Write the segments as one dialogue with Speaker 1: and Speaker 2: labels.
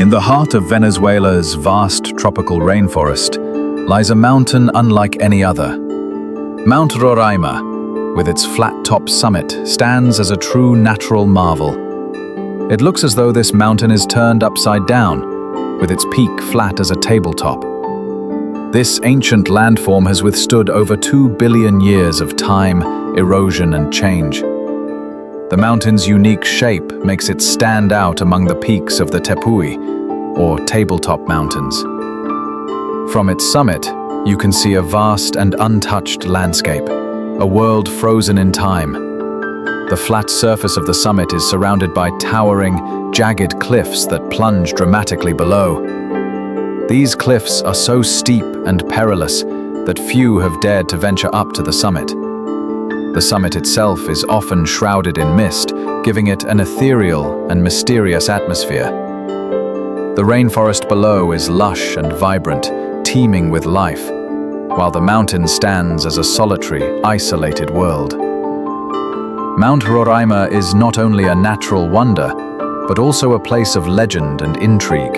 Speaker 1: In the heart of Venezuela's vast tropical rainforest lies a mountain unlike any other. Mount Roraima, with its flat-top summit, stands as a true natural marvel. It looks as though this mountain is turned upside down, with its peak flat as a tabletop. This ancient landform has withstood over 2 billion years of time, erosion, and change. The mountain's unique shape makes it stand out among the peaks of the tepui, or tabletop mountains. From its summit, you can see a vast and untouched landscape, a world frozen in time. The flat surface of the summit is surrounded by towering, jagged cliffs that plunge dramatically below. These cliffs are so steep and perilous that few have dared to venture up to the summit. The summit itself is often shrouded in mist, giving it an ethereal and mysterious atmosphere. The rainforest below is lush and vibrant, teeming with life, while the mountain stands as a solitary, isolated world. Mount Roraima is not only a natural wonder, but also a place of legend and intrigue.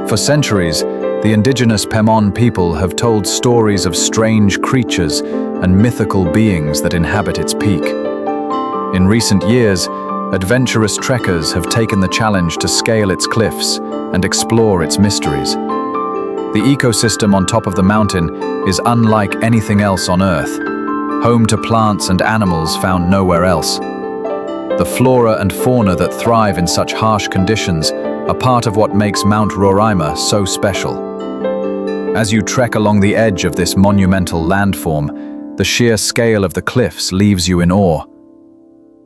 Speaker 1: For centuries, the indigenous Pemon people have told stories of strange creatures and mythical beings that inhabit its peak. In recent years, adventurous trekkers have taken the challenge to scale its cliffs and explore its mysteries. The ecosystem on top of the mountain is unlike anything else on Earth, home to plants and animals found nowhere else. The flora and fauna that thrive in such harsh conditions are part of what makes Mount Roraima so special. As you trek along the edge of this monumental landform, the sheer scale of the cliffs leaves you in awe.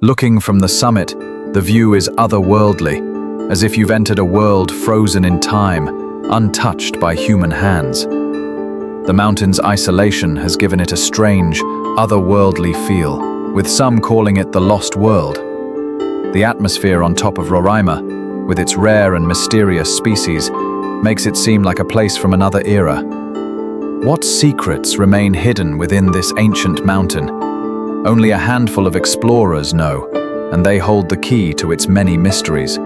Speaker 1: Looking from the summit, the view is otherworldly, as if you've entered a world frozen in time, untouched by human hands. The mountain's isolation has given it a strange, otherworldly feel, with some calling it the lost world. The atmosphere on top of Roraima, with its rare and mysterious species, makes it seem like a place from another era. What secrets remain hidden within this ancient mountain? Only a handful of explorers know, and they hold the key to its many mysteries.